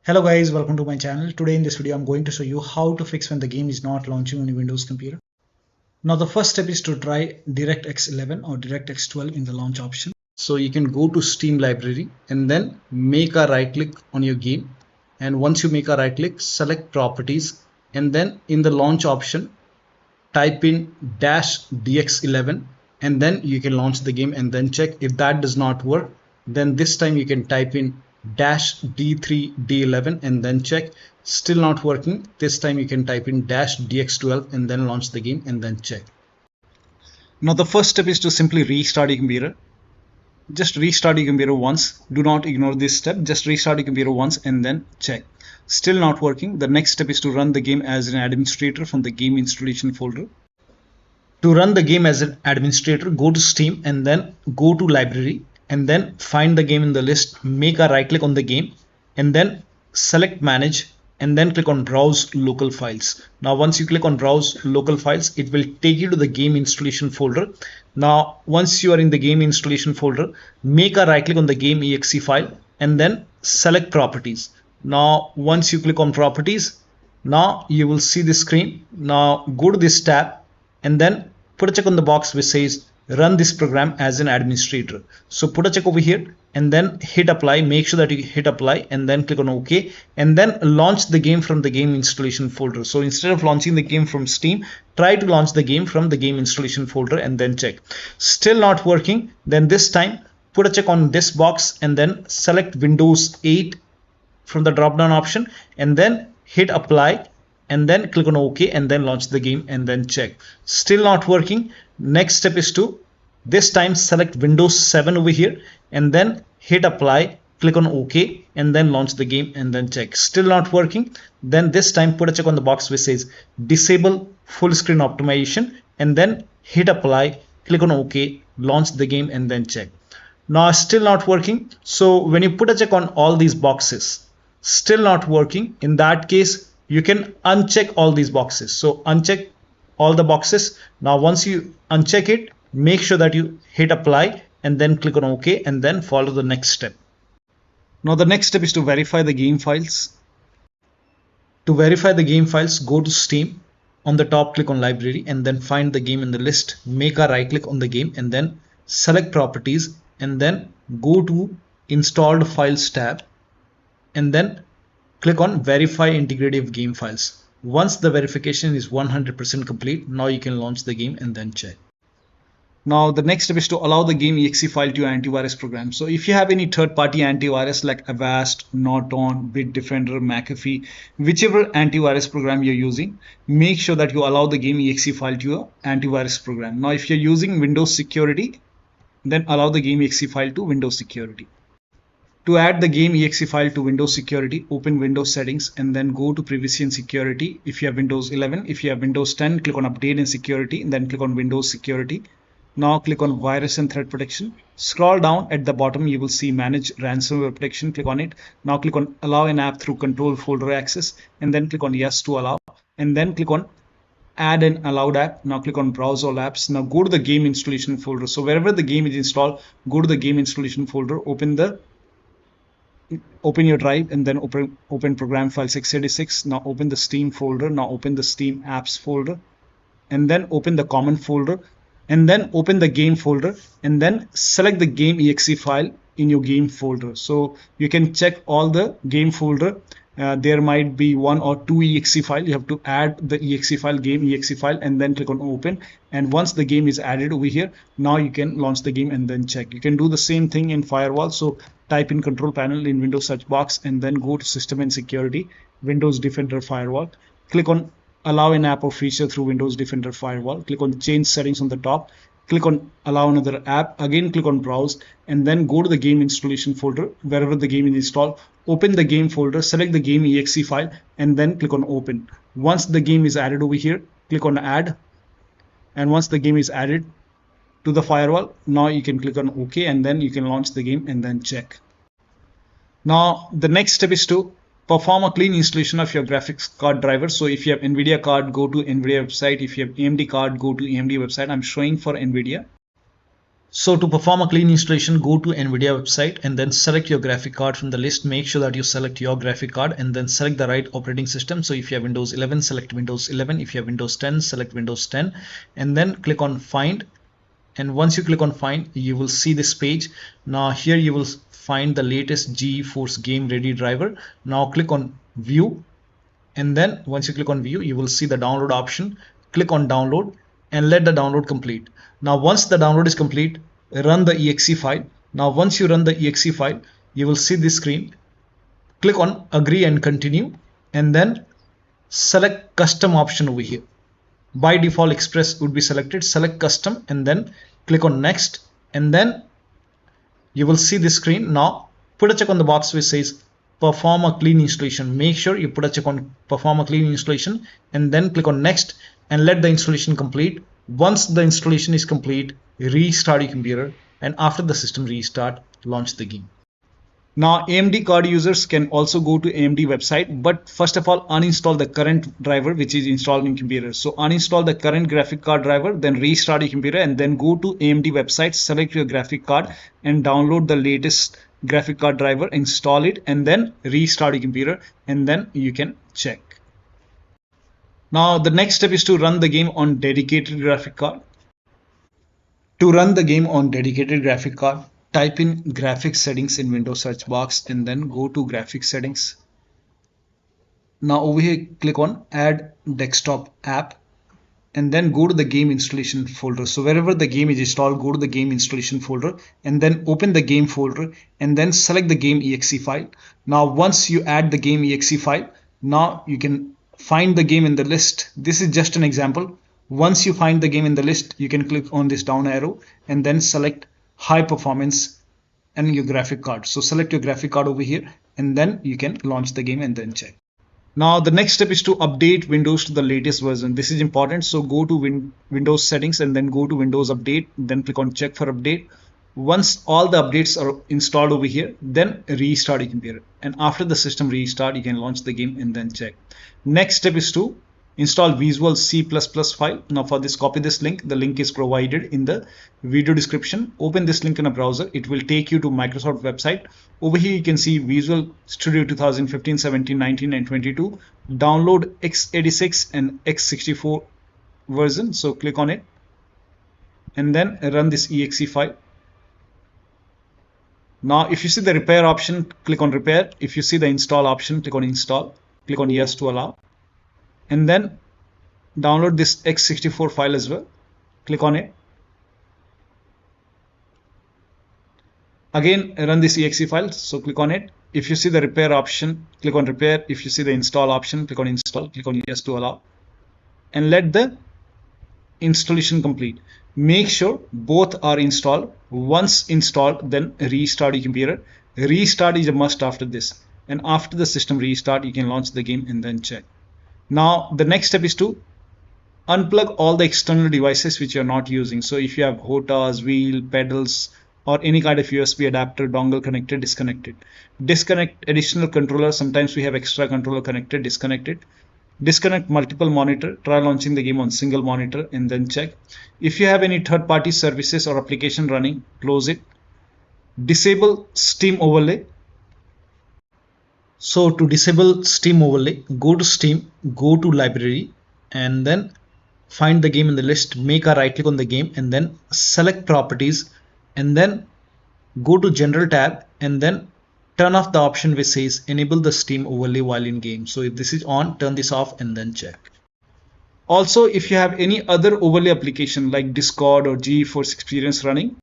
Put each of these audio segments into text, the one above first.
Hello guys, welcome to my channel. Today in this video I'm going to show you how to fix when the game is not launching on your Windows computer. Now the first step is to try DirectX 11 or DirectX 12 in the launch option. So you can go to Steam library and then make a right click on your game, and once you make a right click, select properties, and then in the launch option type in -dx11, and then you can launch the game and then check. If that does not work, then this time you can type in -d3d11 and then check. Still not working, this time you can type in -dx12 and then launch the game and then check. Now the first step is to simply restart your computer. Just restart your computer once. Do not ignore this step. Just restart your computer once and then check. Still not working. The next step is to run the game as an administrator from the game installation folder. To run the game as an administrator, go to Steam and then go to library and then find the game in the list. Make a right click on the game and then select manage and then click on browse local files. Now once you click on browse local files, it will take you to the game installation folder. Now once you are in the game installation folder, make a right click on the game exe file and then select properties. Now once you click on properties, now you will see the screen. Now go to this tab and then put a check on the box which says run this program as an administrator. So put a check over here and then hit apply. Make sure that you hit apply and then click on OK and then launch the game from the game installation folder. So instead of launching the game from Steam, try to launch the game from the game installation folder and then check. Still not working, then this time put a check on this box and then select Windows 8 from the drop down option and then hit apply and then click on OK and then launch the game and then check. Still not working. Next step is to this time select Windows 7 over here and then hit apply, click on OK and then launch the game and then check. Still not working. Then this time put a check on the box which says disable full screen optimization and then hit apply, click on OK, launch the game and then check. Now still not working. So when you put a check on all these boxes, still not working, in that case you can uncheck all these boxes. So uncheck all the boxes. Now once you uncheck it, make sure that you hit apply and then click on OK and then follow the next step. Now the next step is to verify the game files. To verify the game files, go to Steam. On the top, click on library and then find the game in the list. Make a right click on the game and then select properties and then go to installed files tab and then click on verify integrity of game files. Once the verification is 100% complete, now you can launch the game and then check. Now the next step is to allow the game exe file to your antivirus program. So if you have any third-party antivirus like Avast, Norton, Bitdefender, McAfee, whichever antivirus program you're using, make sure that you allow the game exe file to your antivirus program. Now if you're using Windows Security, then allow the game exe file to Windows Security. To add the game exe file to Windows Security, open Windows Settings and then go to Privacy and Security. If you have Windows 11, if you have Windows 10, click on Update and Security and then click on Windows Security. Now click on Virus and Threat Protection. Scroll down at the bottom, you will see Manage Ransomware Protection. Click on it. Now click on Allow an app through Control Folder Access and then click on Yes to allow and then click on Add an allowed app. Now click on Browse all apps. Now go to the game installation folder. So wherever the game is installed, go to the game installation folder, open your drive and then open program file 686. Now open the Steam folder. Now open the Steam apps folder and then open the common folder and then open the game folder and then select the game exe file in your game folder. So you can check all the game folder. There might be 1 or 2 exe file. You have to add the exe file, game exe file, and then click on open. And once the game is added over here, now you can launch the game and then check. You can do the same thing in Firewall. So type in control panel in Windows search box and then go to System and Security, Windows Defender Firewall. Click on allow an app or feature through Windows Defender Firewall. Click on change settings on the top. Click on allow another app. Again click on browse and then go to the game installation folder wherever the game is installed. Open the game folder, select the game exe file and then click on open. Once the game is added over here, click on add, and once the game is added to the firewall, now you can click on OK and then you can launch the game and then check. Now the next step is to perform a clean installation of your graphics card driver. So if you have NVIDIA card, go to NVIDIA website. If you have AMD card, go to AMD website. I'm showing for NVIDIA. So to perform a clean installation, go to NVIDIA website and then select your graphic card from the list. Make sure that you select your graphic card and then select the right operating system. So if you have Windows 11, select Windows 11. If you have Windows 10, select Windows 10 and then click on Find. And once you click on Find, you will see this page. Now here you will find the latest GeForce Game Ready driver. Now click on View, and then once you click on View, you will see the download option. Click on Download and let the download complete. Now once the download is complete, run the exe file. Now once you run the exe file, you will see this screen. Click on Agree and Continue and then select Custom option over here. By default Express would be selected. Select Custom and then click on Next, and then you will see this screen. Now put a check on the box which says perform a clean installation. Make sure you put a check on perform a clean installation and then click on Next and let the installation complete. Once the installation is complete, restart your computer, and after the system restart, launch the game. Now AMD card users can also go to AMD website, but first of all uninstall the current driver which is installed in computer. So uninstall the current graphic card driver, then restart your computer and then go to AMD website, select your graphic card and download the latest graphic card driver, install it and then restart your computer, and then you can check. Now the next step is to run the game on dedicated graphic card. To run the game on dedicated graphic card, type in graphics settings in Windows search box and then go to graphics settings. Now over here click on add desktop app and then go to the game installation folder. So wherever the game is installed, go to the game installation folder and then open the game folder and then select the game exe file. Now once you add the game exe file, now you can find the game in the list. This is just an example. Once you find the game in the list, you can click on this down arrow and then select high performance and your graphic card. So select your graphic card over here and then you can launch the game and then check. Now the next step is to update Windows to the latest version. This is important. So go to Windows settings and then go to Windows update, then click on check for update. Once all the updates are installed over here, then restart your computer, and after the system restart you can launch the game and then check. Next step is to install Visual C++ file. Now for this, copy this link. The link is provided in the video description. Open this link in a browser. It will take you to Microsoft website. Over here you can see Visual Studio 2015, 17, 19 and 22. Download x86 and x64 version. So click on it and then run this exe file. Now if you see the repair option, click on repair. If you see the install option, click on install. Click on yes to allow. And then download this x64 file as well. Click on it. Again run this exe file, so click on it. If you see the repair option, click on repair. If you see the install option, click on install. Click on yes to allow and let the installation complete. Make sure both are installed. Once installed, then restart your computer. Restart is a must after this, and after the system restart you can launch the game and then check. Now the next step is to unplug all the external devices which you are not using. So if you have HOTAs, wheel, pedals or any kind of USB adapter, dongle connected, disconnect it. Disconnect additional controller. Sometimes we have extra controller connected, disconnect it. Disconnect multiple monitor. Try launching the game on single monitor and then check. If you have any third-party services or application running, close it. Disable Steam overlay. So to disable Steam overlay, go to Steam, go to library and then find the game in the list. Make a right click on the game and then select properties and then go to general tab and then turn off the option which says enable the Steam overlay while in game. So if this is on, turn this off and then check. Also, if you have any other overlay application like Discord or GeForce Experience running,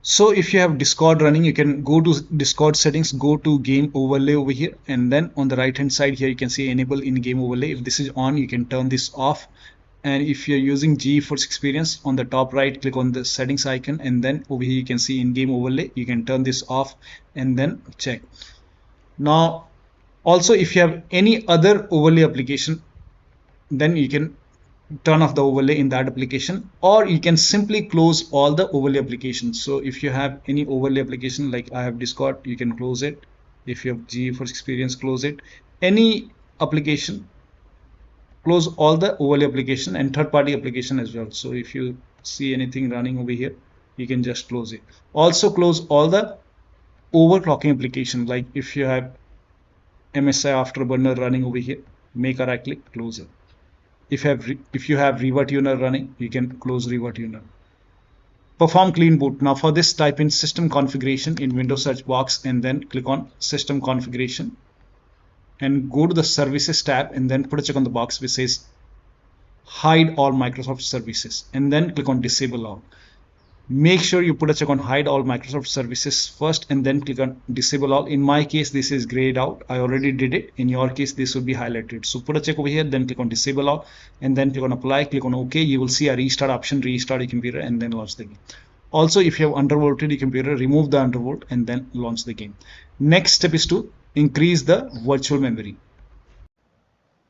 so if you have Discord running, you can go to Discord settings, go to game overlay over here, and then on the right hand side here you can see enable in game overlay. If this is on, you can turn this off. And if you're using GeForce Experience, on the top right click on the settings icon and then over here you can see in game overlay. You can turn this off and then check. Now also if you have any other overlay application, then you can turn off the overlay in that application, or you can simply close all the overlay applications. So if you have any overlay application like I have Discord, you can close it. If you have GeForce Experience, close it. Any application, close all the overlay application and third-party application as well. So if you see anything running over here, you can just close it. Also close all the overclocking application, like if you have MSI Afterburner running over here, make a right click, close it. If you have ReverTuner running, you can close ReverTuner. Perform clean boot. Now for this, type in system configuration in Windows search box and then click on system configuration and go to the services tab and then put a check on the box which says hide all Microsoft services and then click on disable all. Make sure you put a check on hide all Microsoft services first and then click on disable all. In my case, this is grayed out. I already did it. In your case, this will be highlighted. So put a check over here, then click on disable all and then click on apply, click on OK. You will see a restart option, restart your computer and then launch the game. Also, if you have undervolted your computer, remove the undervolt and then launch the game. Next step is to increase the virtual memory.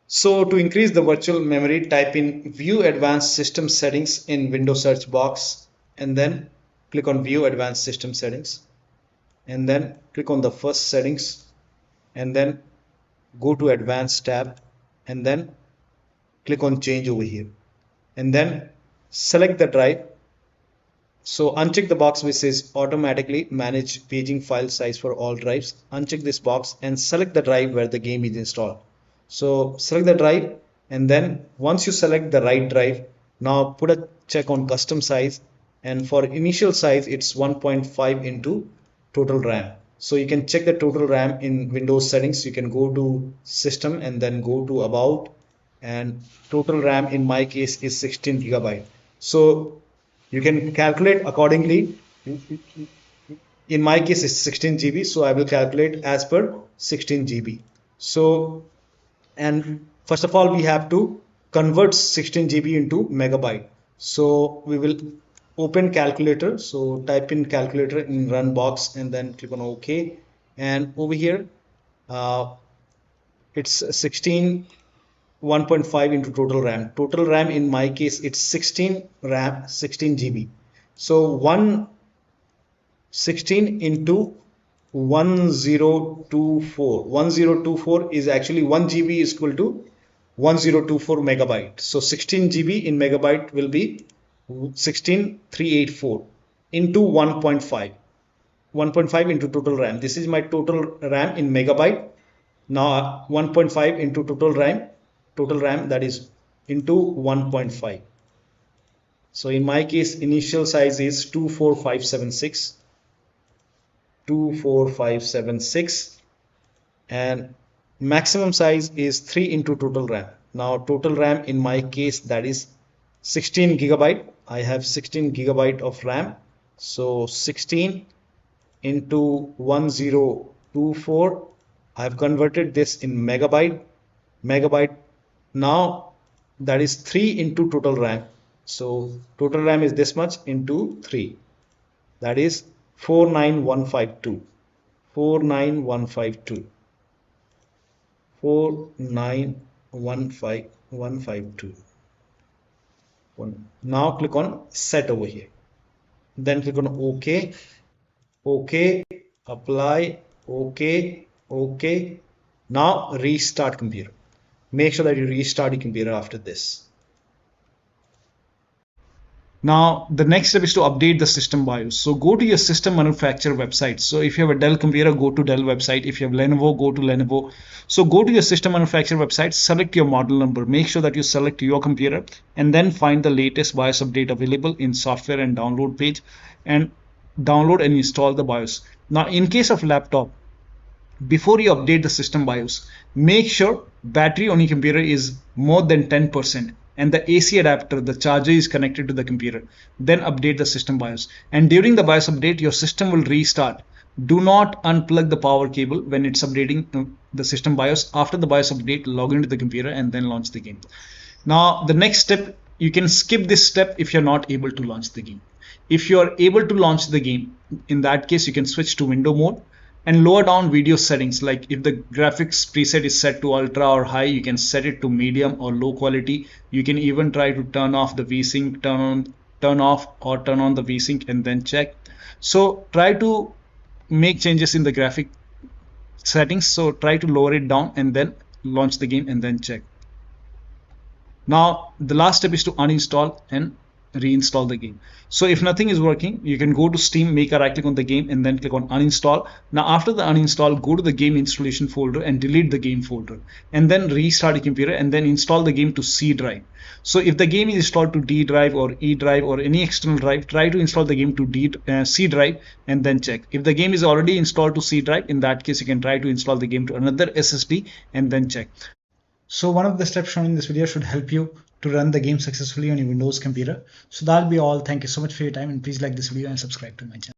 So to increase the virtual memory, type in view advanced system settings in Windows search box and then click on view advanced system settings and then click on the first settings and then go to advanced tab and then click on change over here and then select the drive. So uncheck the box which says automatically manage paging file size for all drives. Uncheck this box and select the drive where the game is installed. So select the drive and then once you select the right drive, now put a check on custom size. And for initial size, it's 1.5 into total RAM. So you can check the total RAM in Windows settings. You can go to system and then go to about, and total RAM in my case is 16 GB. So you can calculate accordingly. In my case, it's 16 GB. So I will calculate as per 16 GB. So, and first of all, we have to convert 16 GB into megabyte. So we will open calculator. So type in calculator in run box and then click on OK. And over here, it's 16 1.5 into total RAM. Total RAM in my case, it's 16 RAM, 16 GB. So 16 into 1024. 1024 is actually 1 GB is equal to 1024 megabyte. So 16 GB in megabyte will be 16384 into 1.5. 1.5 into total RAM. This is my total RAM in megabyte. Now 1.5 into total RAM that is into 1.5. So in my case, initial size is 24576 and maximum size is 3 into total RAM. Now total RAM in my case, that is 16 GB. I have 16 GB of RAM. So 16 into 1024. I have converted this in megabyte. Now that is 3 into total RAM. So total RAM is this much into 3. That is 49152. 49152. 4915152. Now click on set over here. Then click on OK. OK. Apply. OK. OK. Now restart computer. Make sure that you restart your computer after this. Now the next step is to update the system BIOS. So go to your system manufacturer website. So if you have a Dell computer, go to Dell website. If you have Lenovo, go to Lenovo. So go to your system manufacturer website, select your model number, make sure that you select your computer and then find the latest BIOS update available in software and download page and download and install the BIOS. Now in case of laptop, before you update the system BIOS, make sure battery on your computer is more than 10%. And the AC adapter, the charger, is connected to the computer. Then update the system BIOS. And during the BIOS update, your system will restart. Do not unplug the power cable when it's updating the system BIOS. After the BIOS update, log into the computer and then launch the game. Now, the next step, you can skip this step if you're not able to launch the game. If you're able to launch the game, in that case, you can switch to window mode and lower down video settings. Like if the graphics preset is set to ultra or high, you can set it to medium or low quality. You can even try to turn off the VSync, turn off or turn on the VSync and then check. So try to make changes in the graphic settings. So try to lower it down and then launch the game and then check. Now the last step is to uninstall and reinstall the game. So if nothing is working, you can go to Steam, make a right click on the game, and then click on uninstall. Now after the uninstall, go to the game installation folder and delete the game folder, and then restart your computer and then install the game to C drive. So if the game is installed to D drive or E drive or any external drive, try to install the game to C drive and then check. If the game is already installed to C drive, in that case you can try to install the game to another SSD and then check. So one of the steps shown in this video should help you to run the game successfully on your Windows computer. So that'll be all. Thank you so much for your time, and please like this video and subscribe to my channel.